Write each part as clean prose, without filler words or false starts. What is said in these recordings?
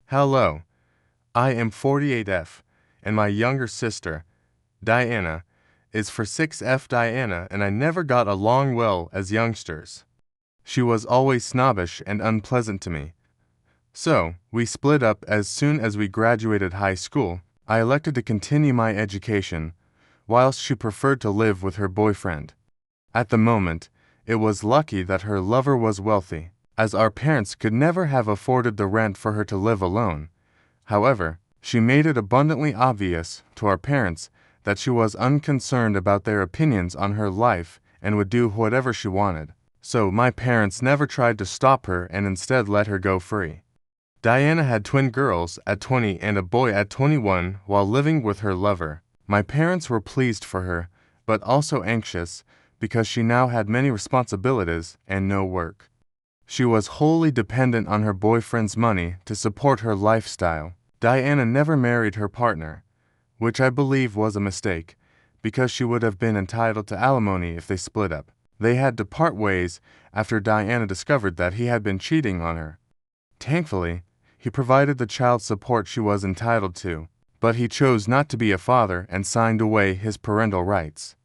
Hello, I am 48F, and my younger sister, Diana, is for 6F Diana, and I never got along well as youngsters. She was always snobbish and unpleasant to me. So, we split up as soon as we graduated high school. I elected to continue my education, whilst she preferred to live with her boyfriend. At the moment, it was lucky that her lover was wealthy, as our parents could never have afforded the rent for her to live alone. However, she made it abundantly obvious to our parents that she was unconcerned about their opinions on her life and would do whatever she wanted. So my parents never tried to stop her and instead let her go free. Diana had twin girls at 20 and a boy at 21 while living with her lover. My parents were pleased for her, but also anxious because she now had many responsibilities and no work. She was wholly dependent on her boyfriend's money to support her lifestyle. Diana never married her partner, which I believe was a mistake, because she would have been entitled to alimony if they split up. They had to part ways after Diana discovered that he had been cheating on her. Thankfully, he provided the child support she was entitled to, but he chose not to be a father and signed away his parental rights.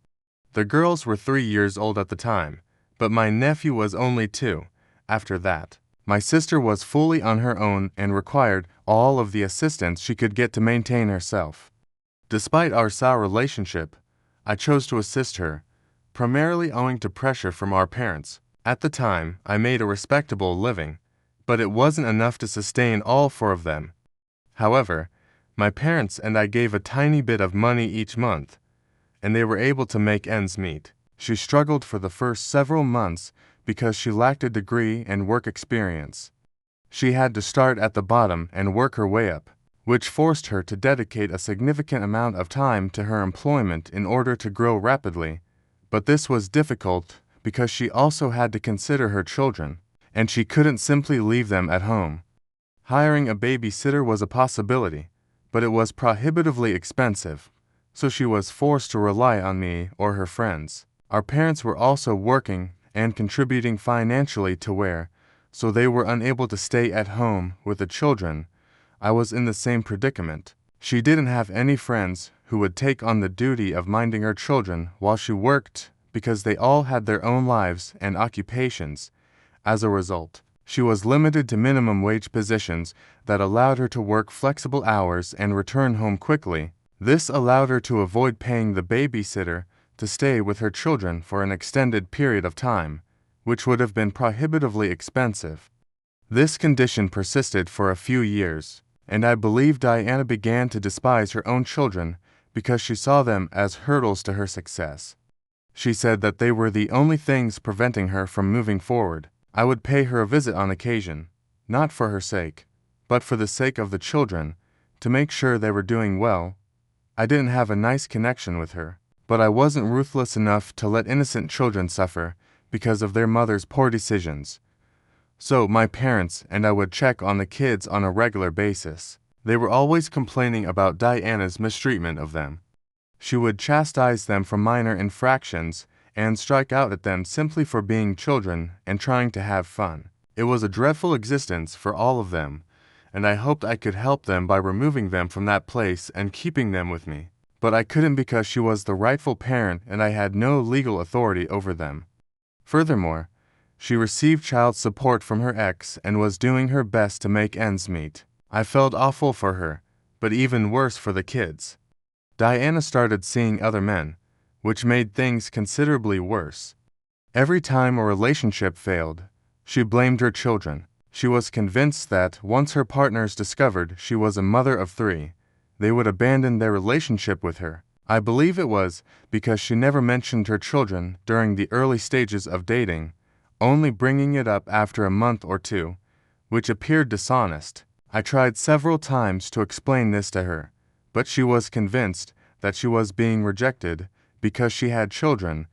The girls were 3 years old at the time, but my nephew was only 2. After that, my sister was fully on her own and required all of the assistance she could get to maintain herself. Despite our sour relationship, I chose to assist her, primarily owing to pressure from our parents. At the time, I made a respectable living, but it wasn't enough to sustain all 4 of them. However, my parents and I gave a tiny bit of money each month, and they were able to make ends meet. She struggled for the first several months because she lacked a degree and work experience. She had to start at the bottom and work her way up, which forced her to dedicate a significant amount of time to her employment in order to grow rapidly. But this was difficult because she also had to consider her children, and she couldn't simply leave them at home. Hiring a babysitter was a possibility, but it was prohibitively expensive, so she was forced to rely on me or her friends. Our parents were also working and contributing financially to Ware, so they were unable to stay at home with the children. I was in the same predicament. She didn't have any friends who would take on the duty of minding her children while she worked because they all had their own lives and occupations. As a result, she was limited to minimum wage positions that allowed her to work flexible hours and return home quickly. This allowed her to avoid paying the babysitter to stay with her children for an extended period of time, which would have been prohibitively expensive. This condition persisted for a few years, and I believe Diana began to despise her own children because she saw them as hurdles to her success. She said that they were the only things preventing her from moving forward. I would pay her a visit on occasion, not for her sake, but for the sake of the children, to make sure they were doing well. I didn't have a nice connection with her, but I wasn't ruthless enough to let innocent children suffer because of their mother's poor decisions. So my parents and I would check on the kids on a regular basis. They were always complaining about Diana's mistreatment of them. She would chastise them for minor infractions and strike out at them simply for being children and trying to have fun. It was a dreadful existence for all of them, and I hoped I could help them by removing them from that place and keeping them with me. But I couldn't because she was the rightful parent and I had no legal authority over them. Furthermore, she received child support from her ex and was doing her best to make ends meet. I felt awful for her, but even worse for the kids. Diana started seeing other men, which made things considerably worse. Every time a relationship failed, she blamed her children. She was convinced that once her partners discovered she was a mother of 3, they would abandon their relationship with her. I believe it was because she never mentioned her children during the early stages of dating, only bringing it up after a month or 2, which appeared dishonest. I tried several times to explain this to her, but she was convinced that she was being rejected because she had children.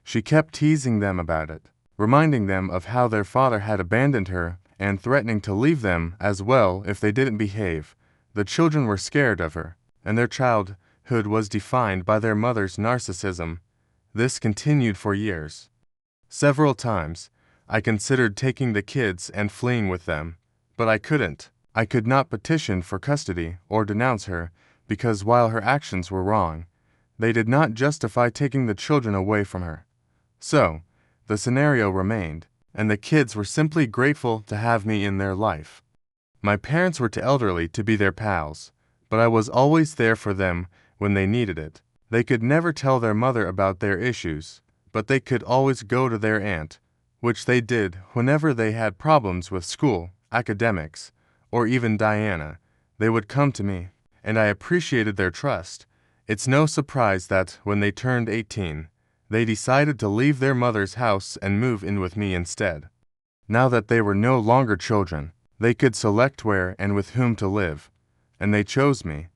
She kept teasing them about it, reminding them of how their father had abandoned her and threatening to leave them as well if they didn't behave. The children were scared of her, and their childhood was defined by their mother's narcissism. This continued for years. Several times, I considered taking the kids and fleeing with them, but I couldn't. I could not petition for custody or denounce her, because while her actions were wrong, they did not justify taking the children away from her. So, the scenario remained, and the kids were simply grateful to have me in their life. My parents were too elderly to be their pals, but I was always there for them when they needed it. They could never tell their mother about their issues, but they could always go to their aunt, which they did whenever they had problems with school, academics, or even Diana. They would come to me, and I appreciated their trust. It's no surprise that, when they turned 18, they decided to leave their mother's house and move in with me instead. Now that they were no longer children, they could select where and with whom to live, and they chose me.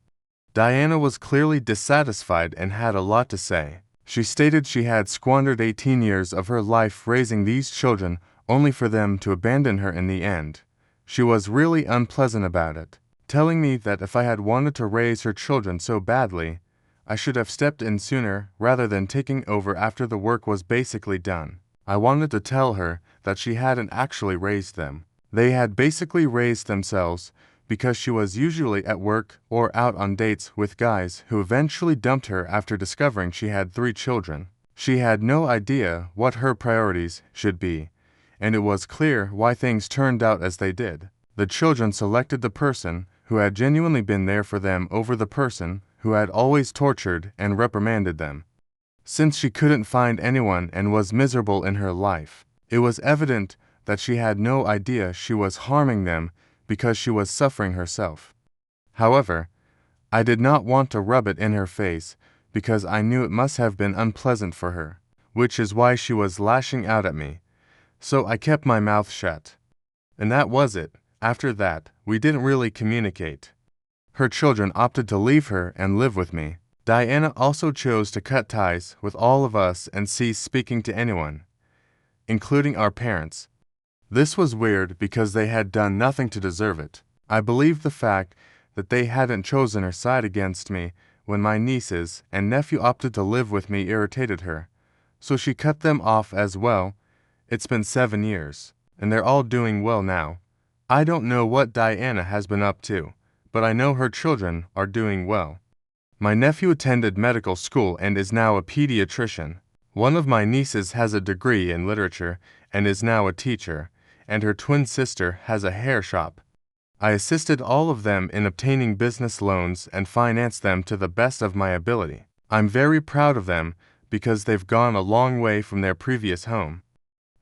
Diana was clearly dissatisfied and had a lot to say. She stated she had squandered 18 years of her life raising these children only for them to abandon her in the end. She was really unpleasant about it, telling me that if I had wanted to raise her children so badly, I should have stepped in sooner rather than taking over after the work was basically done. I wanted to tell her that she hadn't actually raised them. They had basically raised themselves because she was usually at work or out on dates with guys who eventually dumped her after discovering she had 3 children. She had no idea what her priorities should be, and it was clear why things turned out as they did. The children selected the person who had genuinely been there for them over the person who had always tortured and reprimanded them. Since she couldn't find anyone and was miserable in her life, it was evident that she had no idea she was harming them because she was suffering herself. However, I did not want to rub it in her face because I knew it must have been unpleasant for her, which is why she was lashing out at me. So I kept my mouth shut. And that was it. After that, we didn't really communicate. Her children opted to leave her and live with me. Diana also chose to cut ties with all of us and cease speaking to anyone, including our parents. This was weird because they had done nothing to deserve it. I believe the fact that they hadn't chosen her side against me when my nieces and nephew opted to live with me irritated her, so she cut them off as well. It's been 7 years, and they're all doing well now. I don't know what Diana has been up to, but I know her children are doing well. My nephew attended medical school and is now a pediatrician. One of my nieces has a degree in literature and is now a teacher, and her twin sister has a hair shop. I assisted all of them in obtaining business loans and financed them to the best of my ability. I'm very proud of them because they've gone a long way from their previous home.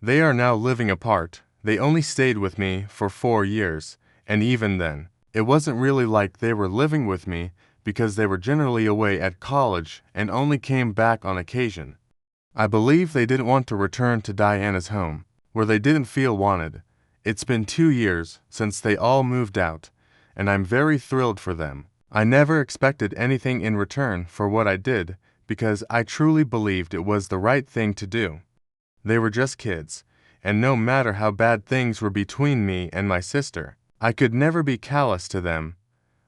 They are now living apart. They only stayed with me for 4 years, and even then, it wasn't really like they were living with me because they were generally away at college and only came back on occasion. I believe they didn't want to return to Diana's home, where they didn't feel wanted. It's been 2 years since they all moved out, and I'm very thrilled for them. I never expected anything in return for what I did because I truly believed it was the right thing to do. They were just kids, and no matter how bad things were between me and my sister, I could never be callous to them.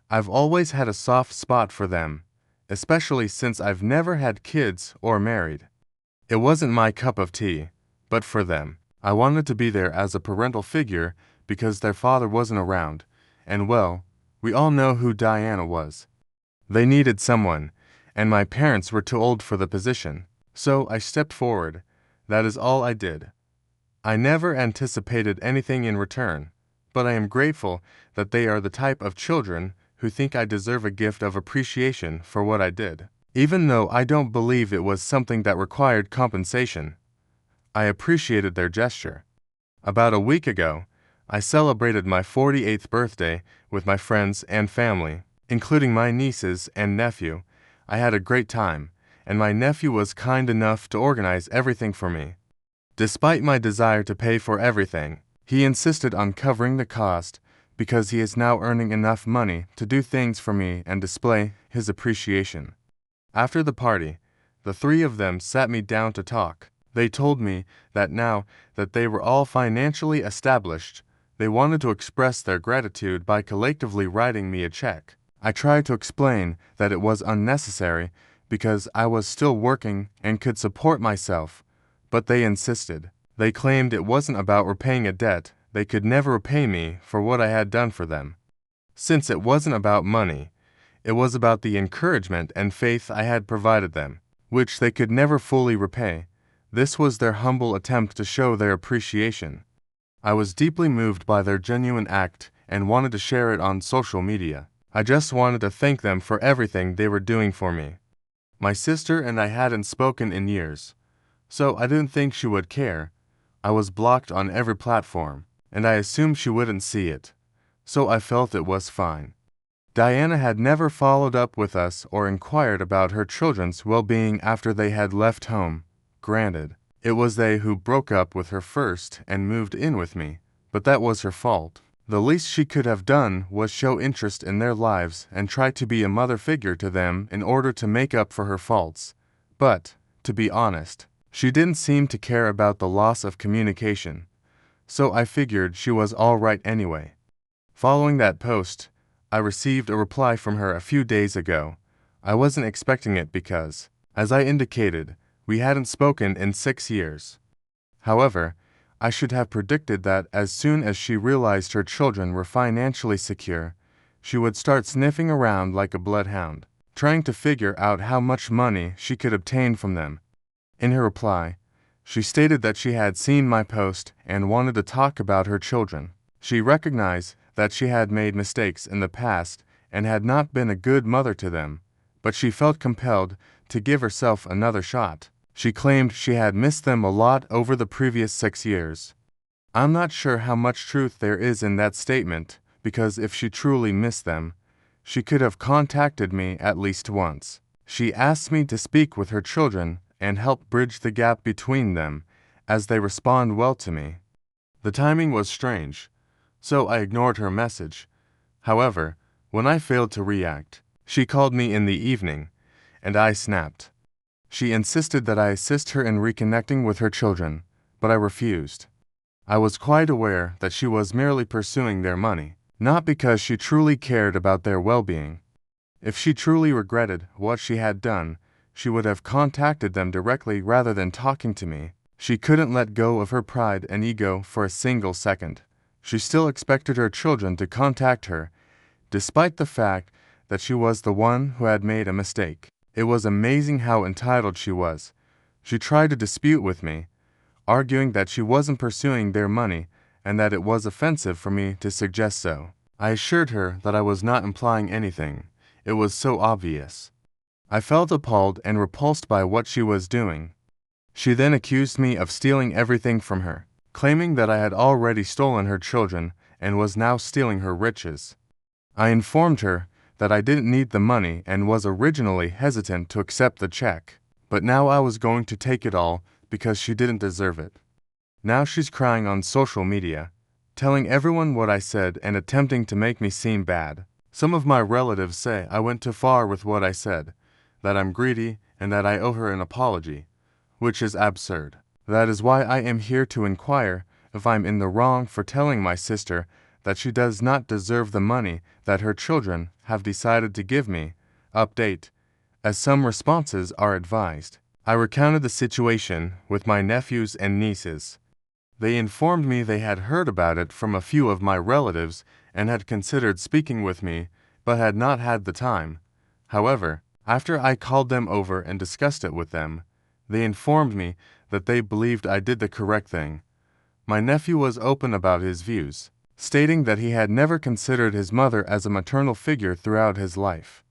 I've always had a soft spot for them, especially since I've never had kids or married. It wasn't my cup of tea, but for them, I wanted to be there as a parental figure because their father wasn't around, and well, we all know who Diana was. They needed someone, and my parents were too old for the position, so I stepped forward. That is all I did. I never anticipated anything in return, but I am grateful that they are the type of children who think I deserve a gift of appreciation for what I did. Even though I don't believe it was something that required compensation, I appreciated their gesture. About a week ago, I celebrated my 48th birthday with my friends and family, including my nieces and nephew. I had a great time, and my nephew was kind enough to organize everything for me. Despite my desire to pay for everything, he insisted on covering the cost because he is now earning enough money to do things for me and display his appreciation. After the party, the 3 of them sat me down to talk. They told me that now that they were all financially established, they wanted to express their gratitude by collectively writing me a check. I tried to explain that it was unnecessary because I was still working and could support myself, but they insisted. They claimed it wasn't about repaying a debt they could never repay me for what I had done for them. Since it wasn't about money, it was about the encouragement and faith I had provided them, which they could never fully repay. This was their humble attempt to show their appreciation. I was deeply moved by their genuine act and wanted to share it on social media. I just wanted to thank them for everything they were doing for me. My sister and I hadn't spoken in years, so I didn't think she would care. I was blocked on every platform, and I assumed she wouldn't see it, so I felt it was fine. Diana had never followed up with us or inquired about her children's well-being after they had left home. Granted, it was they who broke up with her first and moved in with me, but that was her fault. The least she could have done was show interest in their lives and try to be a mother figure to them in order to make up for her faults. But, to be honest, she didn't seem to care about the loss of communication, so I figured she was all right anyway. Following that post, I received a reply from her a few days ago. I wasn't expecting it because, as I indicated, we hadn't spoken in 6 years. However, I should have predicted that as soon as she realized her children were financially secure, she would start sniffing around like a bloodhound, trying to figure out how much money she could obtain from them. In her reply, she stated that she had seen my post and wanted to talk about her children. She recognized that she had made mistakes in the past and had not been a good mother to them, but she felt compelled to give herself another shot. She claimed she had missed them a lot over the previous 6 years. I'm not sure how much truth there is in that statement, because if she truly missed them, she could have contacted me at least once. She asked me to speak with her children and help bridge the gap between them as they respond well to me. The timing was strange, so I ignored her message. However, when I failed to react, she called me in the evening, and I snapped. She insisted that I assist her in reconnecting with her children, but I refused. I was quite aware that she was merely pursuing their money, not because she truly cared about their well-being. If she truly regretted what she had done, she would have contacted them directly rather than talking to me. She couldn't let go of her pride and ego for a single second. She still expected her children to contact her, despite the fact that she was the one who had made a mistake. It was amazing how entitled she was. She tried to dispute with me, arguing that she wasn't pursuing their money and that it was offensive for me to suggest so. I assured her that I was not implying anything. It was so obvious. I felt appalled and repulsed by what she was doing. She then accused me of stealing everything from her, claiming that I had already stolen her children and was now stealing her riches. I informed her that I didn't need the money and was originally hesitant to accept the check, but now I was going to take it all because she didn't deserve it. Now she's crying on social media, telling everyone what I said and attempting to make me seem bad. Some of my relatives say I went too far with what I said, that I'm greedy and that I owe her an apology, which is absurd. That is why I am here to inquire if I'm in the wrong for telling my sister that she does not deserve the money that her children have decided to give me. Update: as some responses are advised. I recounted the situation with my nephews and nieces. They informed me they had heard about it from a few of my relatives and had considered speaking with me, but had not had the time. However, after I called them over and discussed it with them, they informed me that they believed I did the correct thing. My nephew was open about his views, stating that he had never considered his mother as a maternal figure throughout his life.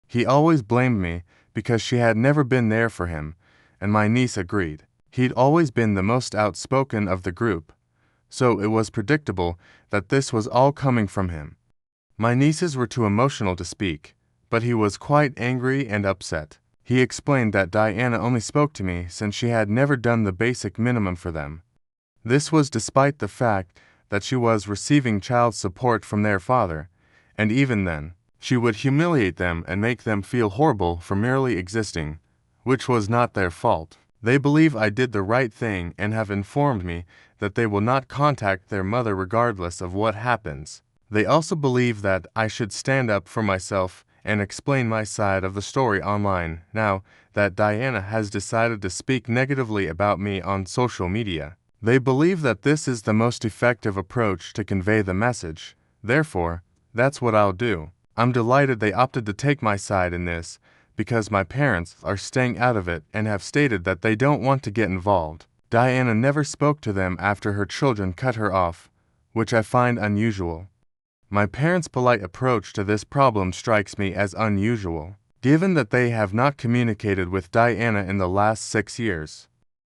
He always blamed me because she had never been there for him, and my niece agreed. He'd always been the most outspoken of the group, so it was predictable that this was all coming from him. My nieces were too emotional to speak, but he was quite angry and upset. He explained that Diana only spoke to me since she had never done the basic minimum for them. This was despite the fact that she was receiving child support from their father, and even then, she would humiliate them and make them feel horrible for merely existing, which was not their fault. They believe I did the right thing and have informed me that they will not contact their mother regardless of what happens. They also believe that I should stand up for myself and explain my side of the story online now that Diana has decided to speak negatively about me on social media. They believe that this is the most effective approach to convey the message. Therefore, That's what I'll do. I'm delighted they opted to take my side in this, because my parents are staying out of it and have stated that they don't want to get involved. Diana never spoke to them after her children cut her off, which I find unusual. My parents' polite approach to this problem strikes me as unusual, given that they have not communicated with Diana in the last 6 years.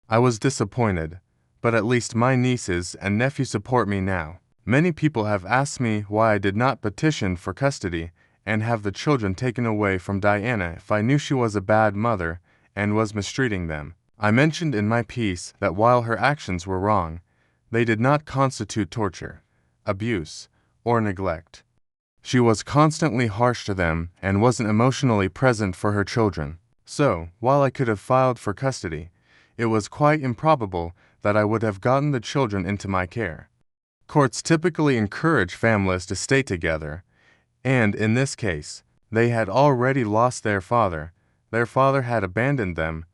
I was disappointed, but at least my nieces and nephew support me now. Many people have asked me why I did not petition for custody and have the children taken away from Diana if I knew she was a bad mother and was mistreating them. I mentioned in my piece that while her actions were wrong, they did not constitute torture, abuse, or neglect. She was constantly harsh to them and wasn't emotionally present for her children. So, while I could have filed for custody, it was quite improbable that I would have gotten the children into my care. Courts typically encourage families to stay together, and in this case, they had already lost their father. Their father had abandoned them,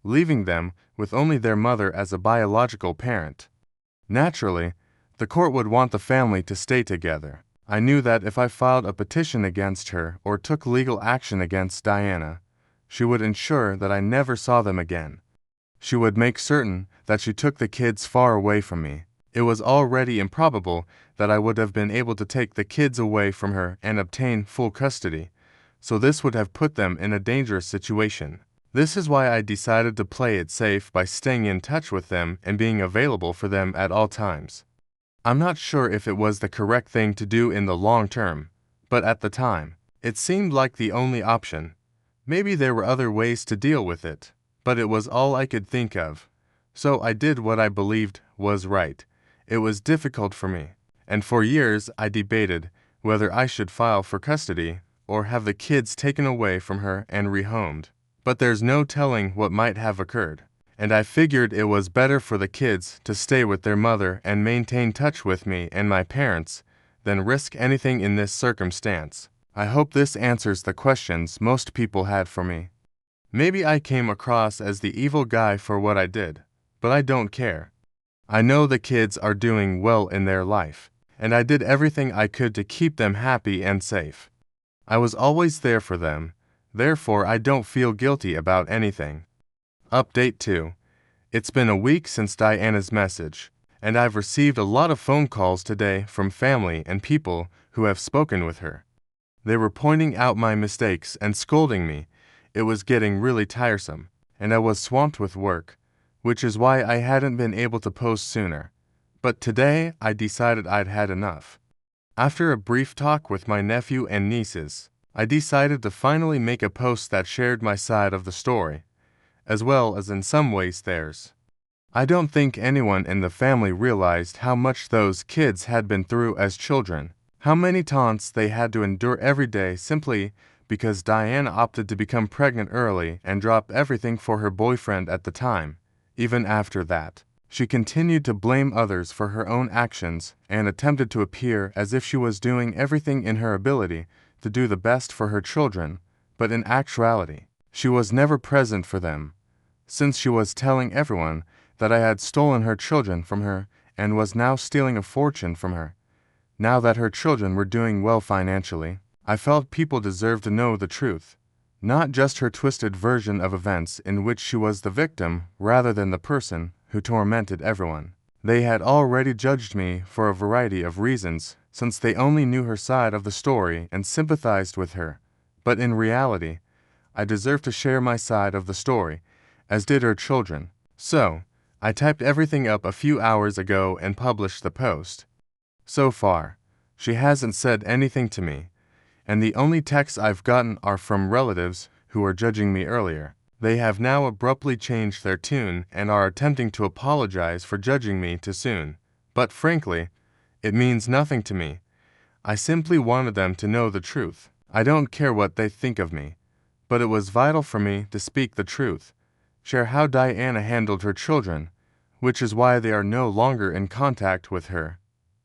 leaving them with only their mother as a biological parent. Naturally, the court would want the family to stay together. I knew that if I filed a petition against her or took legal action against Diana, she would ensure that I never saw them again. She would make certain that she took the kids far away from me. It was already improbable that I would have been able to take the kids away from her and obtain full custody, so this would have put them in a dangerous situation. This is why I decided to play it safe by staying in touch with them and being available for them at all times. I'm not sure if it was the correct thing to do in the long term, but at the time, it seemed like the only option. Maybe there were other ways to deal with it, but it was all I could think of. So I did what I believed was right. It was difficult for me, and for years I debated whether I should file for custody or have the kids taken away from her and rehomed. But there's no telling what might have occurred, and I figured it was better for the kids to stay with their mother and maintain touch with me and my parents than risk anything in this circumstance. I hope this answers the questions most people had for me. Maybe I came across as the evil guy for what I did, but I don't care. I know the kids are doing well in their life, and I did everything I could to keep them happy and safe. I was always there for them, therefore I don't feel guilty about anything. Update 2. It's been a week since Diana's message, and I've received a lot of phone calls today from family and people who have spoken with her. They were pointing out my mistakes and scolding me. It was getting really tiresome, and I was swamped with work, which is why I hadn't been able to post sooner. But today I decided I'd had enough. After a brief talk with my nephew and nieces, I decided to finally make a post that shared my side of the story, as well as in some ways theirs. I don't think anyone in the family realized how much those kids had been through as children, how many taunts they had to endure every day simply because Diana opted to become pregnant early and drop everything for her boyfriend at the time. Even after that, she continued to blame others for her own actions and attempted to appear as if she was doing everything in her ability to do the best for her children, but in actuality, she was never present for them, since she was telling everyone that I had stolen her children from her and was now stealing a fortune from her. Now that her children were doing well financially, I felt people deserved to know the truth, not just her twisted version of events in which she was the victim rather than the person who tormented everyone. They had already judged me for a variety of reasons since they only knew her side of the story and sympathized with her, but in reality, I deserve to share my side of the story, as did her children. So, I typed everything up a few hours ago and published the post. So far, she hasn't said anything to me, and the only texts I've gotten are from relatives who were judging me earlier. They have now abruptly changed their tune and are attempting to apologize for judging me too soon. But frankly, it means nothing to me. I simply wanted them to know the truth. I don't care what they think of me, but it was vital for me to speak the truth, share how Diana handled her children, which is why they are no longer in contact with her.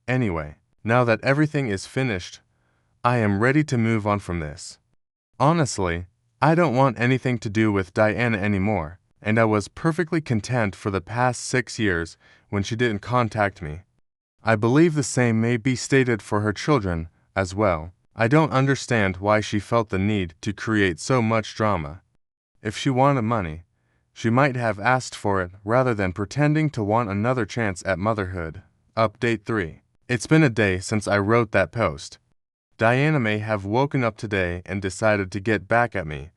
Anyway, now that everything is finished, I am ready to move on from this. Honestly, I don't want anything to do with Diana anymore, and I was perfectly content for the past 6 years when she didn't contact me. I believe the same may be stated for her children, as well. I don't understand why she felt the need to create so much drama. If she wanted money, she might have asked for it rather than pretending to want another chance at motherhood. Update 3. It's been a day since I wrote that post. Diana may have woken up today and decided to get back at me.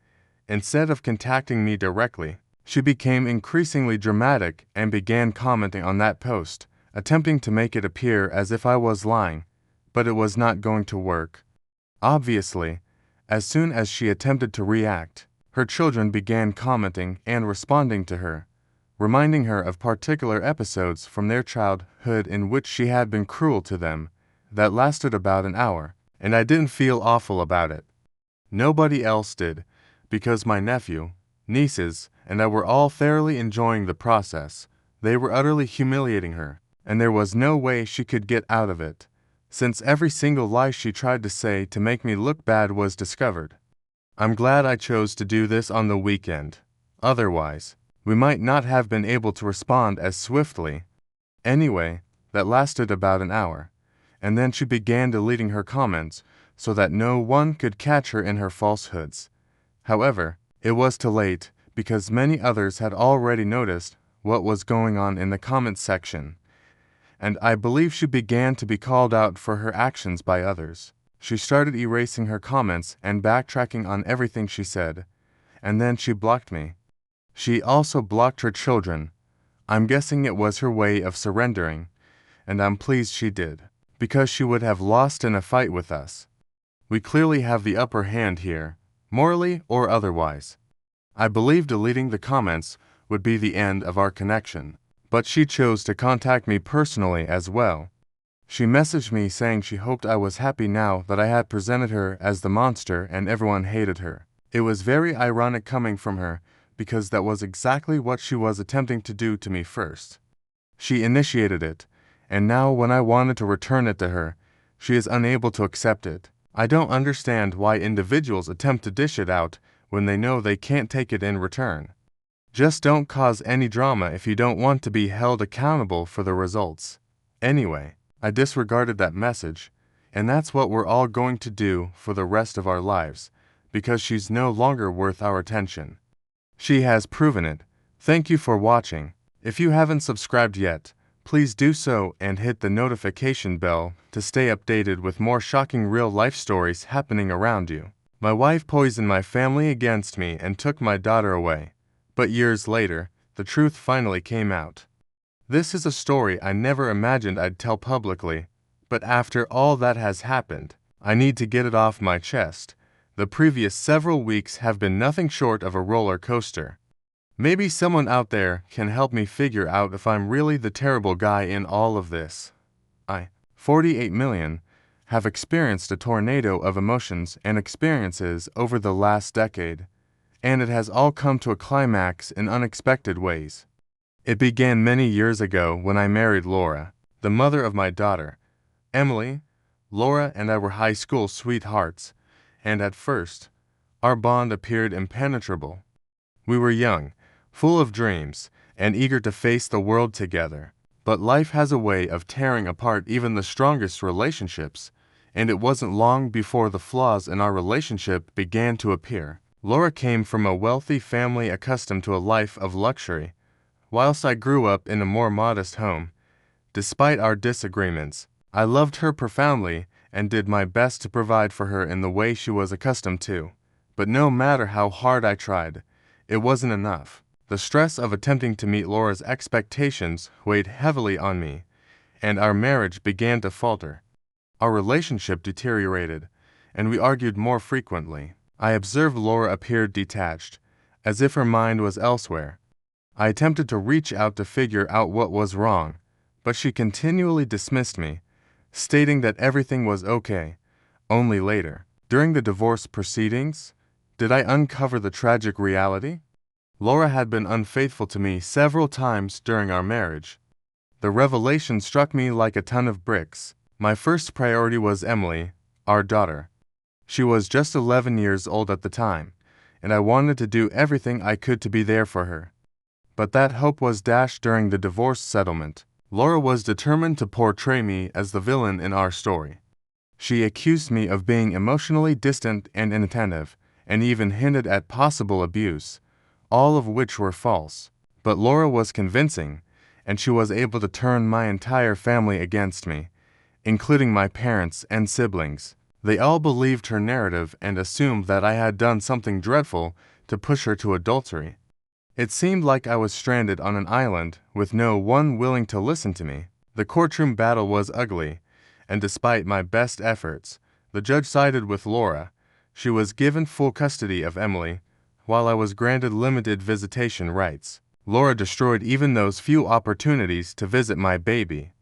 Instead of contacting me directly, she became increasingly dramatic and began commenting on that post, attempting to make it appear as if I was lying, but it was not going to work. Obviously, as soon as she attempted to react, her children began commenting and responding to her, reminding her of particular episodes from their childhood in which she had been cruel to them. That lasted about an hour, and I didn't feel awful about it. Nobody else did, because my nephew, nieces, and I were all thoroughly enjoying the process. They were utterly humiliating her, and there was no way she could get out of it, since every single lie she tried to say to make me look bad was discovered. I'm glad I chose to do this on the weekend. Otherwise, we might not have been able to respond as swiftly. Anyway, that lasted about an hour, and then she began deleting her comments so that no one could catch her in her falsehoods. However, it was too late, because many others had already noticed what was going on in the comments section, and I believe she began to be called out for her actions by others. She started erasing her comments and backtracking on everything she said, and then she blocked me. She also blocked her children. I'm guessing it was her way of surrendering, and I'm pleased she did, because she would have lost in a fight with us. We clearly have the upper hand here, morally or otherwise. I believe deleting the comments would be the end of our connection, but she chose to contact me personally as well. She messaged me saying she hoped I was happy now that I had presented her as the monster and everyone hated her. It was very ironic coming from her, because that was exactly what she was attempting to do to me first. She initiated it, and now when I wanted to return it to her, she is unable to accept it. I don't understand why individuals attempt to dish it out when they know they can't take it in return. Just don't cause any drama if you don't want to be held accountable for the results. Anyway, I disregarded that message, and that's what we're all going to do for the rest of our lives, because she's no longer worth our attention. She has proven it. Thank you for watching. If you haven't subscribed yet, please do so and hit the notification bell to stay updated with more shocking real-life stories happening around you. My wife poisoned my family against me and took my daughter away, but years later, the truth finally came out. This is a story I never imagined I'd tell publicly, but after all that has happened, I need to get it off my chest. The previous several weeks have been nothing short of a roller coaster. Maybe someone out there can help me figure out if I'm really the terrible guy in all of this. I, 48 million, have experienced a tornado of emotions and experiences over the last decade, and it has all come to a climax in unexpected ways. It began many years ago when I married Laura, the mother of my daughter, Emily. Laura and I were high school sweethearts, and at first, our bond appeared impenetrable. We were young, full of dreams, and eager to face the world together. But life has a way of tearing apart even the strongest relationships, and it wasn't long before the flaws in our relationship began to appear. Laura came from a wealthy family accustomed to a life of luxury, whilst I grew up in a more modest home. Despite our disagreements, I loved her profoundly and did my best to provide for her in the way she was accustomed to. But no matter how hard I tried, it wasn't enough. The stress of attempting to meet Laura's expectations weighed heavily on me, and our marriage began to falter. Our relationship deteriorated, and we argued more frequently. I observed Laura appeared detached, as if her mind was elsewhere. I attempted to reach out to figure out what was wrong, but she continually dismissed me, stating that everything was okay. Only later, during the divorce proceedings, did I uncover the tragic reality. Laura had been unfaithful to me several times during our marriage. The revelation struck me like a ton of bricks. My first priority was Emily, our daughter. She was just 11 years old at the time, and I wanted to do everything I could to be there for her. But that hope was dashed during the divorce settlement. Laura was determined to portray me as the villain in our story. She accused me of being emotionally distant and inattentive, and even hinted at possible abuse, all of which were false. But Laura was convincing, and she was able to turn my entire family against me, including my parents and siblings. They all believed her narrative and assumed that I had done something dreadful to push her to adultery. It seemed like I was stranded on an island with no one willing to listen to me. The courtroom battle was ugly, and despite my best efforts, the judge sided with Laura. She was given full custody of Emily, while I was granted limited visitation rights. Laura destroyed even those few opportunities to visit my baby.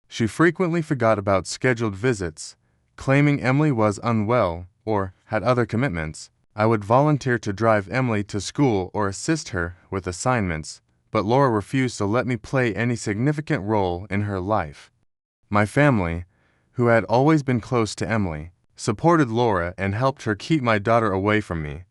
She frequently forgot about scheduled visits, claiming Emily was unwell or had other commitments. I would volunteer to drive Emily to school or assist her with assignments, but Laura refused to let me play any significant role in her life. My family, who had always been close to Emily, supported Laura and helped her keep my daughter away from me.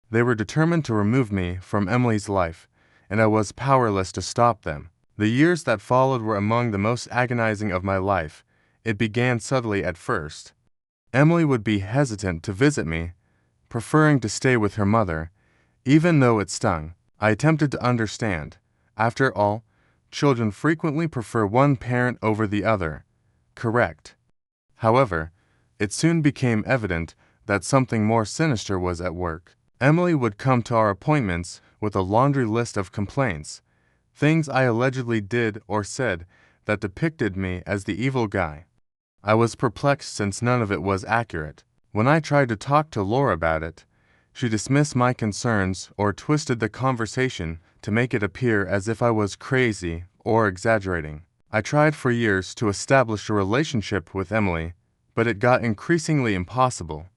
They were determined to remove me from Emily's life, and I was powerless to stop them. The years that followed were among the most agonizing of my life. It began subtly at first. Emily would be hesitant to visit me, preferring to stay with her mother, even though it stung. I attempted to understand. After all, children frequently prefer one parent over the other. Correct. However, it soon became evident that something more sinister was at work. Emily would come to our appointments with a laundry list of complaints, things I allegedly did or said that depicted me as the evil guy. I was perplexed since none of it was accurate. When I tried to talk to Laura about it, she dismissed my concerns or twisted the conversation to make it appear as if I was crazy or exaggerating. I tried for years to establish a relationship with Emily, but it got increasingly impossible.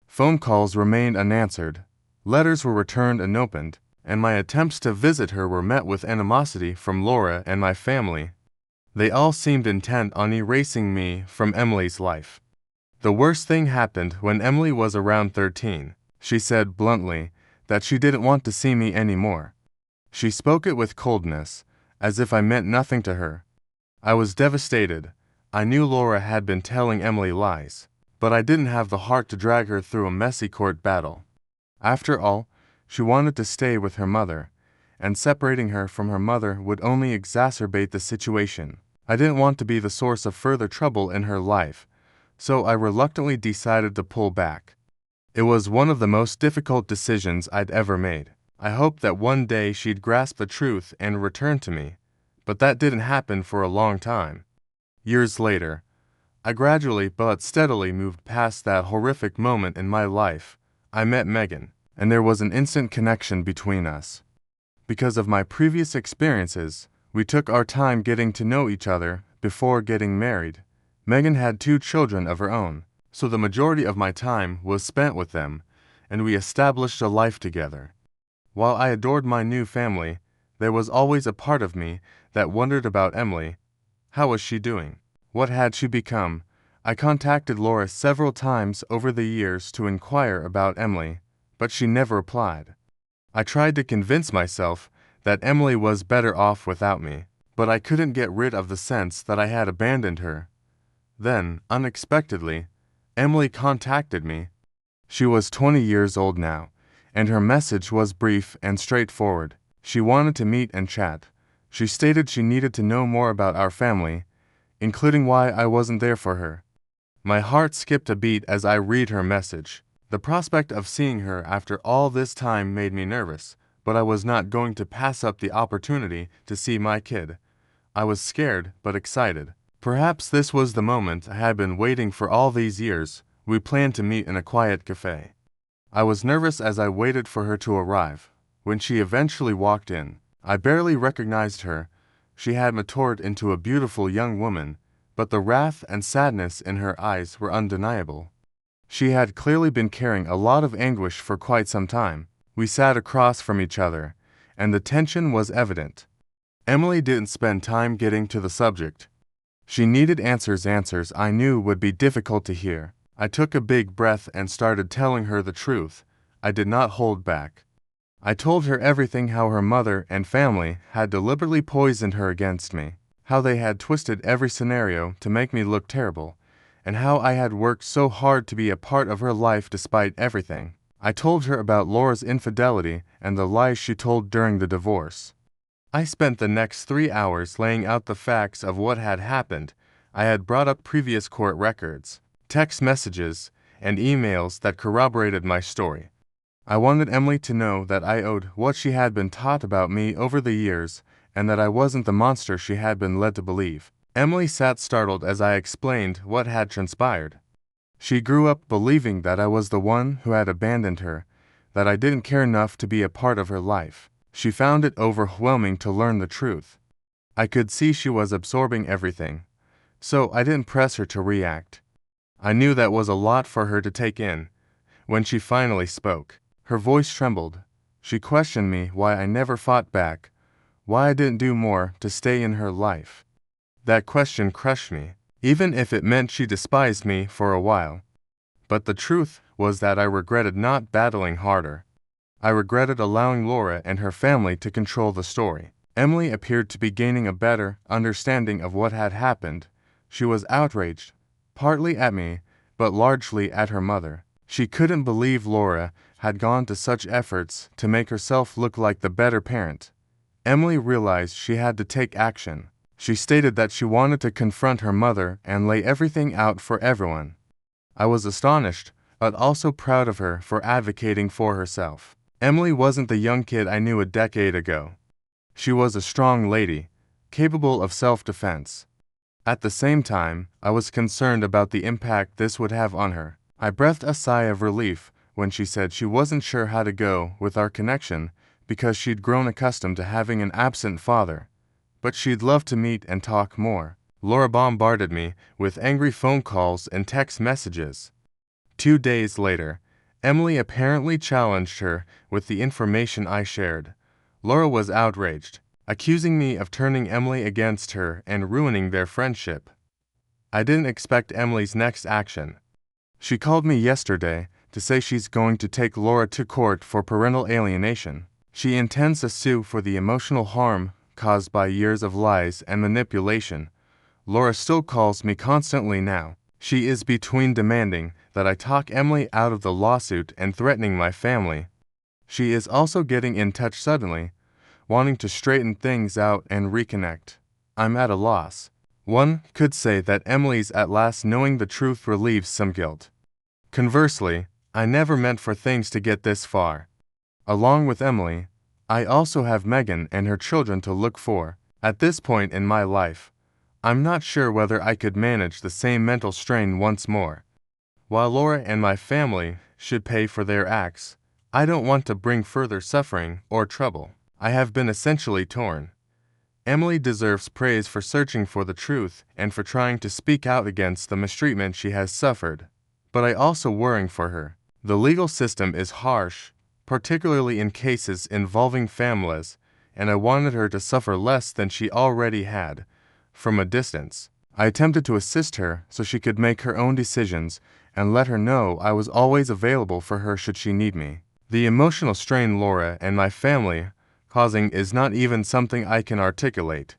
Phone calls remained unanswered, letters were returned unopened, and my attempts to visit her were met with animosity from Laura and my family. They all seemed intent on erasing me from Emily's life. The worst thing happened when Emily was around 13. She said bluntly that she didn't want to see me anymore. She spoke it with coldness, as if I meant nothing to her. I was devastated. I knew Laura had been telling Emily lies, but I didn't have the heart to drag her through a messy court battle. After all, she wanted to stay with her mother, and separating her from her mother would only exacerbate the situation. I didn't want to be the source of further trouble in her life, so I reluctantly decided to pull back. It was one of the most difficult decisions I'd ever made. I hoped that one day she'd grasp the truth and return to me, but that didn't happen for a long time. Years later, I gradually but steadily moved past that horrific moment in my life. I met Megan, and there was an instant connection between us. Because of my previous experiences, we took our time getting to know each other before getting married. Megan had 2 children of her own, so the majority of my time was spent with them, and we established a life together. While I adored my new family, there was always a part of me that wondered about Emily. How was she doing? What had she become? I contacted Laura several times over the years to inquire about Emily, but she never replied. I tried to convince myself that Emily was better off without me, but I couldn't get rid of the sense that I had abandoned her. Then, unexpectedly, Emily contacted me. She was 20 years old now, and her message was brief and straightforward. She wanted to meet and chat. She stated she needed to know more about our family, including why I wasn't there for her. My heart skipped a beat as I read her message. The prospect of seeing her after all this time made me nervous, but I was not going to pass up the opportunity to see my kid. I was scared but excited. Perhaps this was the moment I had been waiting for all these years. We planned to meet in a quiet cafe. I was nervous as I waited for her to arrive. When she eventually walked in, I barely recognized her. She had matured into a beautiful young woman, but the wrath and sadness in her eyes were undeniable. She had clearly been carrying a lot of anguish for quite some time. We sat across from each other, and the tension was evident. Emily didn't spend time getting to the subject. She needed answers I knew would be difficult to hear. I took a big breath and started telling her the truth. I did not hold back. I told her everything: how her mother and family had deliberately poisoned her against me, how they had twisted every scenario to make me look terrible, and how I had worked so hard to be a part of her life despite everything. I told her about Laura's infidelity and the lies she told during the divorce. I spent the next 3 hours laying out the facts of what had happened. I had brought up previous court records, text messages, and emails that corroborated my story. I wanted Emily to know that I owed what she had been taught about me over the years, and that I wasn't the monster she had been led to believe. Emily sat startled as I explained what had transpired. She grew up believing that I was the one who had abandoned her, that I didn't care enough to be a part of her life. She found it overwhelming to learn the truth. I could see she was absorbing everything, so I didn't press her to react. I knew that was a lot for her to take in. When she finally spoke, her voice trembled. She questioned me why I never fought back, why I didn't do more to stay in her life. That question crushed me, even if it meant she despised me for a while. But the truth was that I regretted not battling harder. I regretted allowing Laura and her family to control the story. Emily appeared to be gaining a better understanding of what had happened. She was outraged, partly at me, but largely at her mother. She couldn't believe Laura had gone to such efforts to make herself look like the better parent. Emily realized she had to take action. She stated that she wanted to confront her mother and lay everything out for everyone. I was astonished, but also proud of her for advocating for herself. Emily wasn't the young kid I knew a decade ago. She was a strong lady, capable of self-defense. At the same time, I was concerned about the impact this would have on her. I breathed a sigh of relief when she said she wasn't sure how to go with our connection because she'd grown accustomed to having an absent father, but she'd love to meet and talk more. Laura bombarded me with angry phone calls and text messages. 2 days later, Emily apparently challenged her with the information I shared. Laura was outraged, accusing me of turning Emily against her and ruining their friendship. I didn't expect Emily's next action. She called me yesterday to say she's going to take Laura to court for parental alienation. She intends to sue for the emotional harm caused by years of lies and manipulation. Laura still calls me constantly now. She is between demanding that I talk Emily out of the lawsuit and threatening my family. She is also getting in touch suddenly, wanting to straighten things out and reconnect. I'm at a loss. One could say that Emily's at last knowing the truth relieves some guilt. Conversely, I never meant for things to get this far. Along with Emily, I also have Megan and her children to look for. At this point in my life, I'm not sure whether I could manage the same mental strain once more. While Laura and my family should pay for their acts, I don't want to bring further suffering or trouble. I have been essentially torn. Emily deserves praise for searching for the truth and for trying to speak out against the mistreatment she has suffered. But I also worry for her. The legal system is harsh, particularly in cases involving families, and I wanted her to suffer less than she already had. From a distance, I attempted to assist her so she could make her own decisions and let her know I was always available for her should she need me. The emotional strain Laura and my family causing is not even something I can articulate.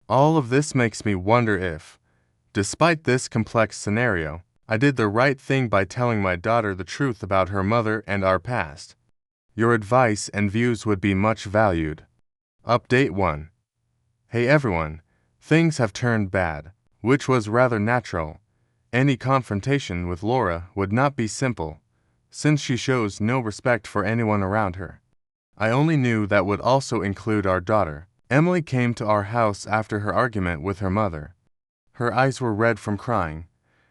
All of this makes me wonder if, despite this complex scenario, I did the right thing by telling my daughter the truth about her mother and our past. Your advice and views would be much valued. Update 1. Hey everyone, things have turned bad, which was rather natural. Any confrontation with Laura would not be simple, since she shows no respect for anyone around her. I only knew that would also include our daughter. Emily came to our house after her argument with her mother. Her eyes were red from crying.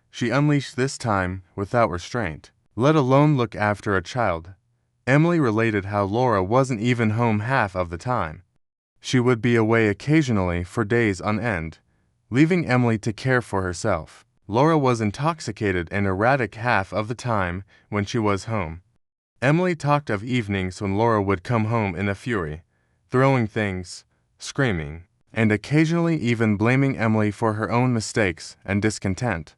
She unleashed this time without restraint, let alone look after a child. Emily related how Laura wasn't even home half of the time. She would be away occasionally for days on end, leaving Emily to care for herself. Laura was intoxicated and erratic half of the time when she was home. Emily talked of evenings when Laura would come home in a fury, throwing things, screaming, and occasionally even blaming Emily for her own mistakes and discontent.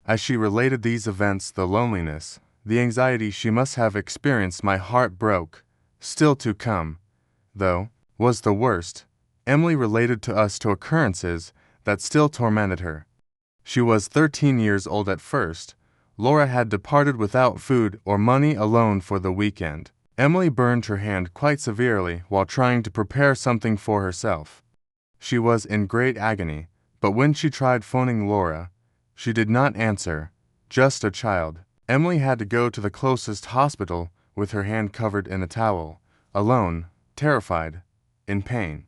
As she related these events, the loneliness, the anxiety she must have experienced, my heart broke. Still to come, though, was the worst. Emily related to us to occurrences that still tormented her. She was 13 years old at first. Laura had departed without food or money alone for the weekend. Emily burned her hand quite severely while trying to prepare something for herself. She was in great agony, but when she tried phoning Laura, she did not answer. Just a child. Emily had to go to the closest hospital with her hand covered in a towel, alone, terrified, in pain.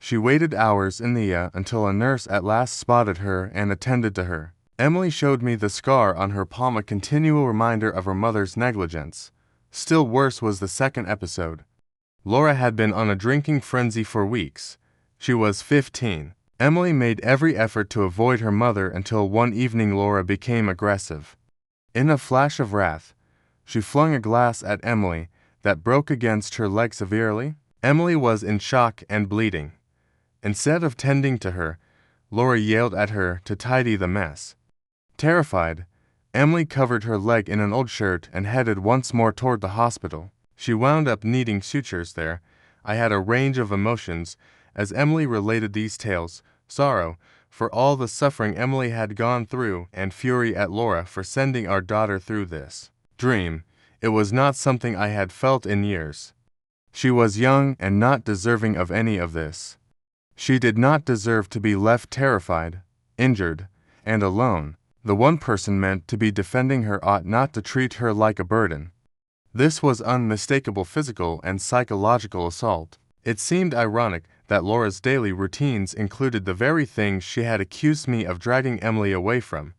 She waited hours in the until a nurse at last spotted her and attended to her. Emily showed me the scar on her palm, a continual reminder of her mother's negligence. Still worse was the second episode. Laura had been on a drinking frenzy for weeks. She was 15. Emily made every effort to avoid her mother until one evening Laura became aggressive. In a flash of wrath, she flung a glass at Emily that broke against her leg severely. Emily was in shock and bleeding. Instead of tending to her, Laura yelled at her to tidy the mess. Terrified, Emily covered her leg in an old shirt and headed once more toward the hospital. She wound up needing sutures there. I had a range of emotions as Emily related these tales: sorrow for all the suffering Emily had gone through, and fury at Laura for sending our daughter through this dream. It was not something I had felt in years. She was young and not deserving of any of this. She did not deserve to be left terrified, injured, and alone. The one person meant to be defending her ought not to treat her like a burden. This was unmistakable physical and psychological assault. It seemed ironic that Laura's daily routines included the very things she had accused me of dragging Emily away from.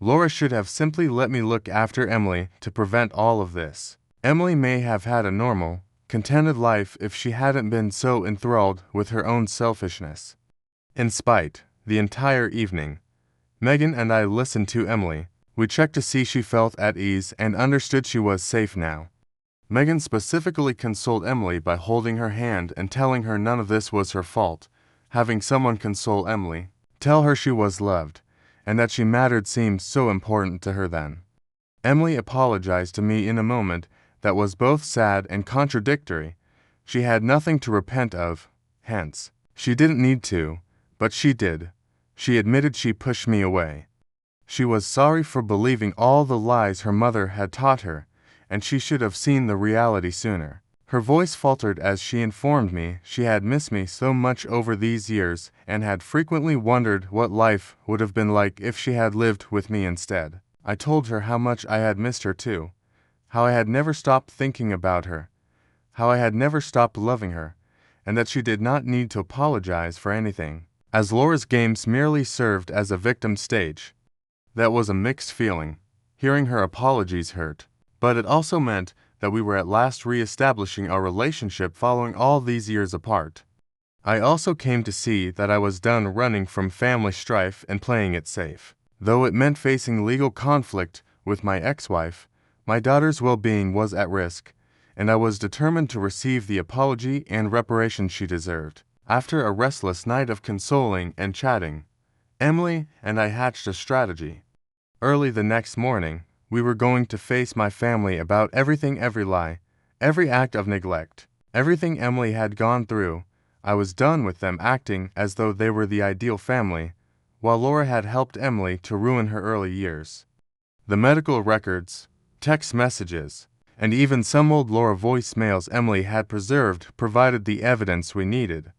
Laura should have simply let me look after Emily to prevent all of this. Emily may have had a normal, contented life if she hadn't been so enthralled with her own selfishness. In spite, the entire evening, Megan and I listened to Emily. We checked to see she felt at ease and understood she was safe now. Megan specifically consoled Emily by holding her hand and telling her none of this was her fault. Having someone console Emily, tell her she was loved, and that she mattered seemed so important to her then. Emily apologized to me in a moment that was both sad and contradictory. She had nothing to repent of, hence, she didn't need to, but she did. She admitted she pushed me away. She was sorry for believing all the lies her mother had taught her, and she should have seen the reality sooner. Her voice faltered as she informed me she had missed me so much over these years and had frequently wondered what life would have been like if she had lived with me instead. I told her how much I had missed her too, how I had never stopped thinking about her, how I had never stopped loving her, and that she did not need to apologize for anything, as Laura's games merely served as a victim stage. That was a mixed feeling. Hearing her apologies hurt, but it also meant that we were at last re-establishing our relationship following all these years apart. I also came to see that I was done running from family strife and playing it safe. Though it meant facing legal conflict with my ex-wife, my daughter's well-being was at risk, and I was determined to receive the apology and reparation she deserved. After a restless night of consoling and chatting, Emily and I hatched a strategy. Early the next morning, we were going to face my family about everything, every lie, every act of neglect, everything Emily had gone through. I was done with them acting as though they were the ideal family, while Laura had helped Emily to ruin her early years. The medical records, text messages, and even some old Laura voicemails Emily had preserved provided the evidence we needed.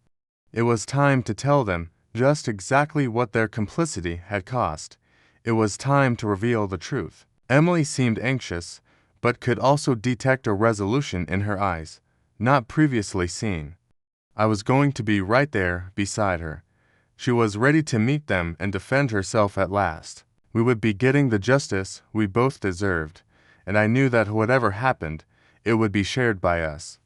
It was time to tell them just exactly what their complicity had cost. It was time to reveal the truth. Emily seemed anxious, but could also detect a resolution in her eyes, not previously seen. I was going to be right there beside her. She was ready to meet them and defend herself at last. We would be getting the justice we both deserved, and I knew that whatever happened, it would be shared by us.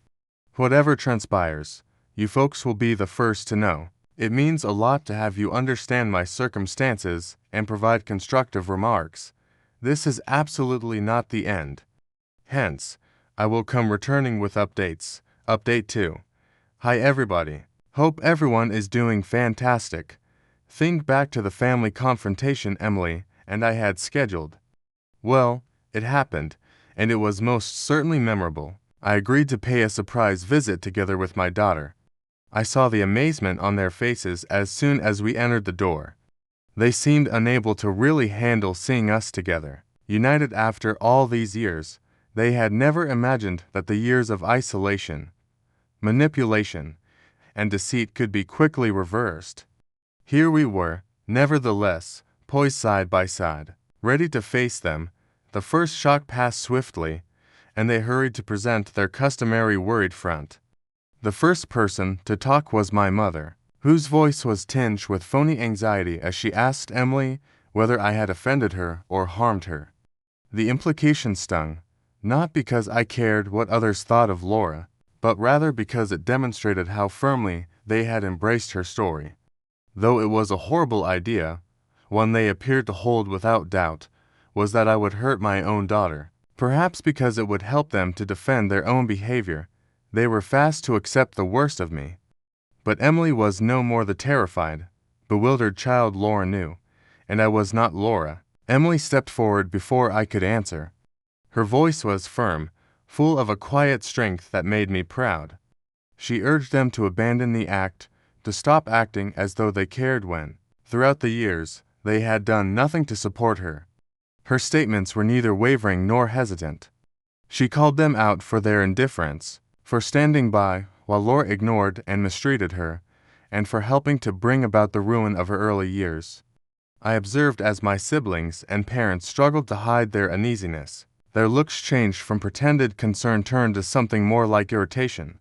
Whatever transpires, you folks will be the first to know. It means a lot to have you understand my circumstances and provide constructive remarks. This is absolutely not the end. Hence, I will come returning with updates. Update 2. Hi everybody. Hope everyone is doing fantastic. Think back to the family confrontation Emily and I had scheduled. Well, it happened, and it was most certainly memorable. I agreed to pay a surprise visit together with my daughter. I saw the amazement on their faces as soon as we entered the door. They seemed unable to really handle seeing us together, united after all these years. They had never imagined that the years of isolation, manipulation, and deceit could be quickly reversed. Here we were, nevertheless, poised side by side, ready to face them. The first shock passed swiftly, and they hurried to present their customary worried front. The first person to talk was my mother, whose voice was tinged with phony anxiety as she asked Emily whether I had offended her or harmed her. The implication stung, not because I cared what others thought of Laura, but rather because it demonstrated how firmly they had embraced her story. Though it was a horrible idea, one they appeared to hold without doubt, was that I would hurt my own daughter. Perhaps because it would help them to defend their own behavior, they were fast to accept the worst of me. But Emily was no more the terrified, bewildered child Laura knew, and I was not Laura. Emily stepped forward before I could answer. Her voice was firm, full of a quiet strength that made me proud. She urged them to abandon the act, to stop acting as though they cared when, throughout the years, they had done nothing to support her. Her statements were neither wavering nor hesitant. She called them out for their indifference, for standing by while Laura ignored and mistreated her, and for helping to bring about the ruin of her early years. I observed as my siblings and parents struggled to hide their uneasiness. Their looks changed from pretended concern turned to something more like irritation.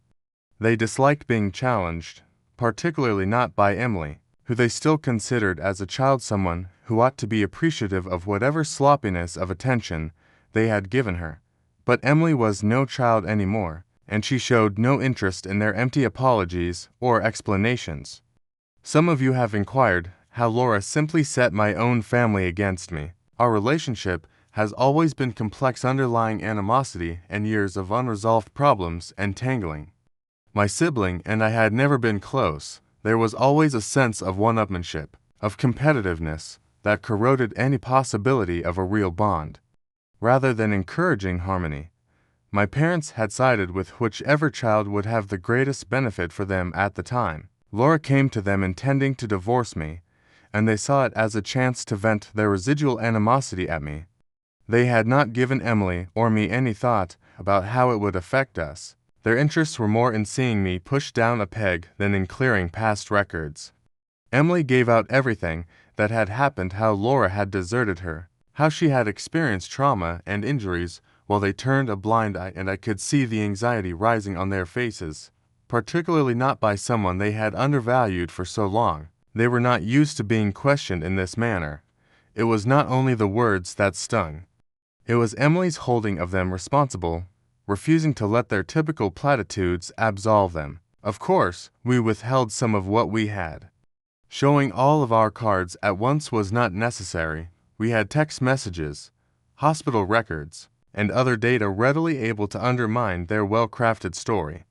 They disliked being challenged, particularly not by Emily, who they still considered as a child, someone who ought to be appreciative of whatever sloppiness of attention they had given her. But Emily was no child anymore, and she showed no interest in their empty apologies or explanations. Some of you have inquired how Laura simply set my own family against me. Our relationship has always been complex, underlying animosity and years of unresolved problems and tangling. My sibling and I had never been close. There was always a sense of one-upmanship, of competitiveness, that corroded any possibility of a real bond. Rather than encouraging harmony, my parents had sided with whichever child would have the greatest benefit for them at the time. Laura came to them intending to divorce me, and they saw it as a chance to vent their residual animosity at me. They had not given Emily or me any thought about how it would affect us. Their interests were more in seeing me pushed down a peg than in clearing past records. Emily gave out everything that had happened, how Laura had deserted her, how she had experienced trauma and injuries, while they turned a blind eye, and I could see the anxiety rising on their faces, particularly not by someone they had undervalued for so long. They were not used to being questioned in this manner. It was not only the words that stung. It was Emily's holding of them responsible, refusing to let their typical platitudes absolve them. Of course, we withheld some of what we had. Showing all of our cards at once was not necessary. We had text messages, hospital records, and other data readily able to undermine their well-crafted story.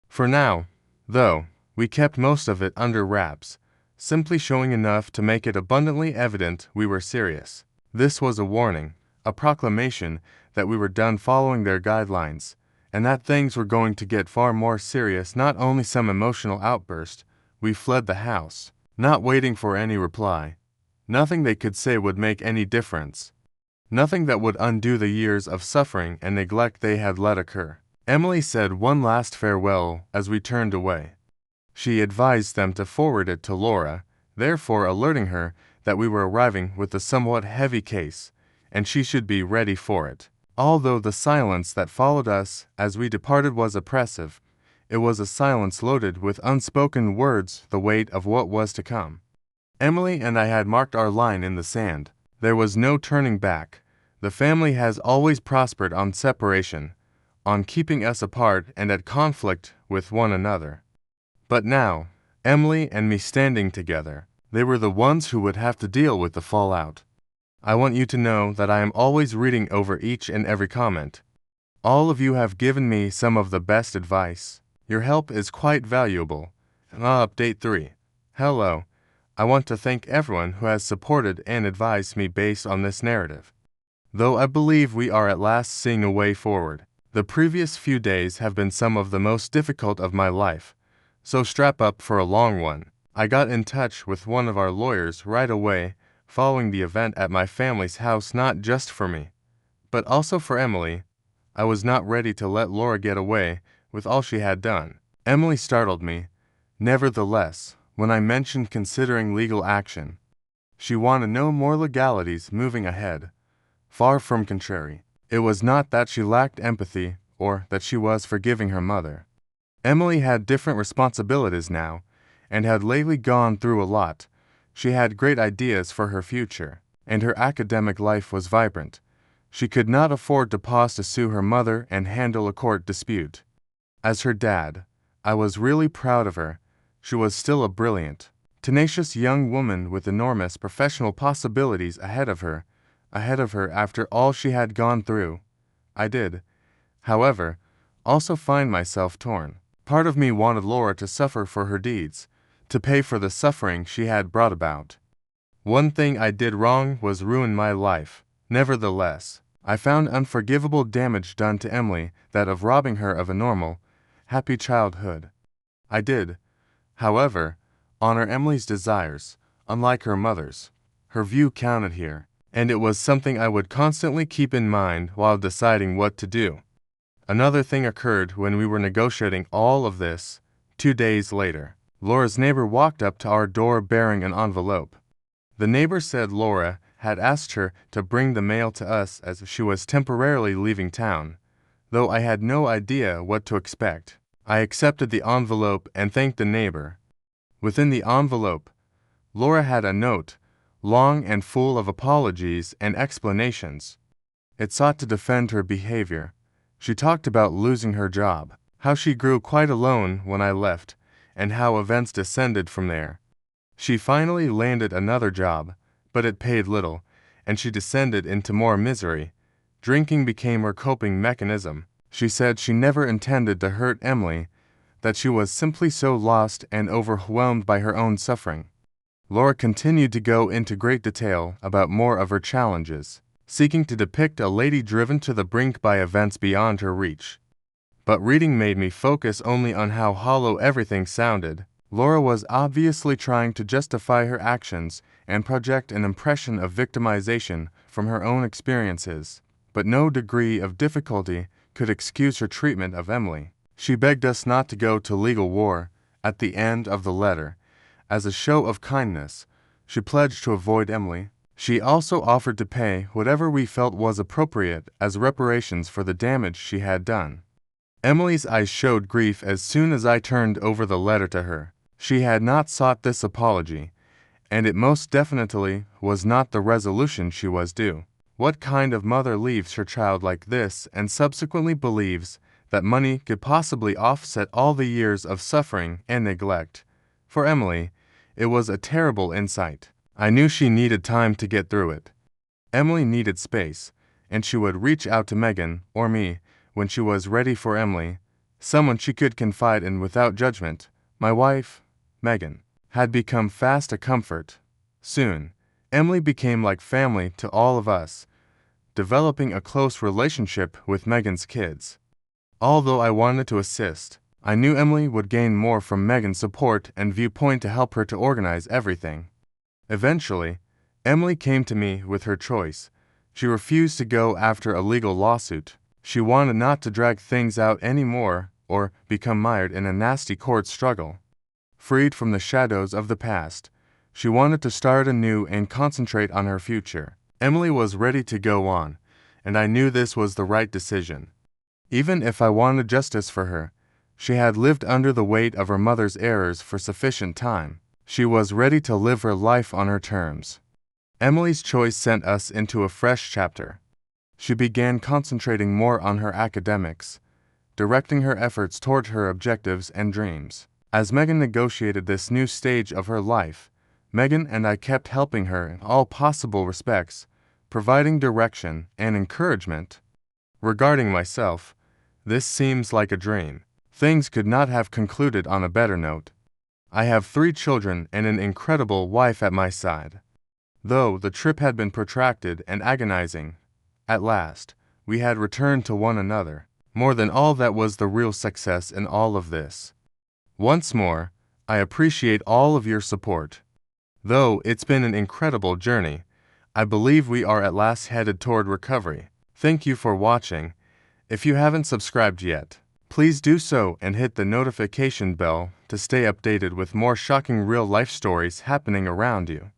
For now, though, we kept most of it under wraps, simply showing enough to make it abundantly evident we were serious. This was a warning, a proclamation that we were done following their guidelines, and that things were going to get far more serious, not only some emotional outburst. We fled the house, not waiting for any reply. Nothing they could say would make any difference. Nothing that would undo the years of suffering and neglect they had let occur. Emily said one last farewell as we turned away. She advised them to forward it to Laura, therefore alerting her that we were arriving with a somewhat heavy case, and she should be ready for it. Although the silence that followed us as we departed was oppressive, it was a silence loaded with unspoken words, the weight of what was to come. Emily and I had marked our line in the sand. There was no turning back. The family has always prospered on separation, on keeping us apart and at conflict with one another. But now, Emily and me standing together, they were the ones who would have to deal with the fallout. I want you to know that I am always reading over each and every comment. All of you have given me some of the best advice. Your help is quite valuable. Update 3. Hello. I want to thank everyone who has supported and advised me based on this narrative. Though I believe we are at last seeing a way forward, the previous few days have been some of the most difficult of my life, so strap up for a long one. I got in touch with one of our lawyers right away following the event at my family's house, not just for me, but also for Emily. I was not ready to let Laura get away with all she had done. Emily startled me, nevertheless, when I mentioned considering legal action. She wanted no more legalities moving ahead. Far from contrary. It was not that she lacked empathy or that she was forgiving her mother. Emily had different responsibilities now, and had lately gone through a lot. She had great ideas for her future, and her academic life was vibrant. She could not afford to pause to sue her mother and handle a court dispute. As her dad, I was really proud of her. She was still a brilliant, tenacious young woman with enormous professional possibilities ahead of her after all she had gone through. I did, however, also find myself torn. Part of me wanted Laura to suffer for her deeds, to pay for the suffering she had brought about. One thing I did wrong was ruin my life. Nevertheless, I found unforgivable damage done to Emily, that of robbing her of a normal, happy childhood. I did, however, honor Emily's desires, unlike her mother's. Her view counted here, and it was something I would constantly keep in mind while deciding what to do. Another thing occurred when we were negotiating all of this. 2 days later, Laura's neighbor walked up to our door bearing an envelope. The neighbor said Laura had asked her to bring the mail to us as she was temporarily leaving town. Though I had no idea what to expect, I accepted the envelope and thanked the neighbor. Within the envelope, Laura had a note, long and full of apologies and explanations. It sought to defend her behavior. She talked about losing her job, how she grew quite alone when I left, and how events descended from there. She finally landed another job, but it paid little, and she descended into more misery. Drinking became her coping mechanism. She said she never intended to hurt Emily, that she was simply so lost and overwhelmed by her own suffering. Laura continued to go into great detail about more of her challenges, seeking to depict a lady driven to the brink by events beyond her reach. But reading made me focus only on how hollow everything sounded. Laura was obviously trying to justify her actions and project an impression of victimization from her own experiences, but no degree of difficulty could excuse her treatment of Emily. She begged us not to go to legal war. At the end of the letter, as a show of kindness, she pledged to avoid Emily. She also offered to pay whatever we felt was appropriate as reparations for the damage she had done. Emily's eyes showed grief as soon as I turned over the letter to her. She had not sought this apology, and it most definitely was not the resolution she was due. What kind of mother leaves her child like this and subsequently believes that money could possibly offset all the years of suffering and neglect? For Emily, it was a terrible insight. I knew she needed time to get through it. Emily needed space, and she would reach out to Megan or me when she was ready for Emily, someone she could confide in without judgment. My wife, Megan, had become fast a comfort. Soon, Emily became like family to all of us, developing a close relationship with Megan's kids. Although I wanted to assist, I knew Emily would gain more from Megan's support and viewpoint to help her to organize everything. Eventually, Emily came to me with her choice. She refused to go after a legal lawsuit. She wanted not to drag things out anymore or become mired in a nasty court struggle. Freed from the shadows of the past, she wanted to start anew and concentrate on her future. Emily was ready to go on, and I knew this was the right decision. Even if I wanted justice for her, she had lived under the weight of her mother's errors for sufficient time. She was ready to live her life on her terms. Emily's choice sent us into a fresh chapter. She began concentrating more on her academics, directing her efforts toward her objectives and dreams. As Megan negotiated this new stage of her life, Megan and I kept helping her in all possible respects, providing direction and encouragement. Regarding myself, this seems like a dream. Things could not have concluded on a better note. I have 3 children and an incredible wife at my side. Though the trip had been protracted and agonizing, at last, we had returned to one another. More than all, that was the real success in all of this. Once more, I appreciate all of your support. Though it's been an incredible journey, I believe we are at last headed toward recovery. Thank you for watching. If you haven't subscribed yet, please do so and hit the notification bell to stay updated with more shocking real-life stories happening around you.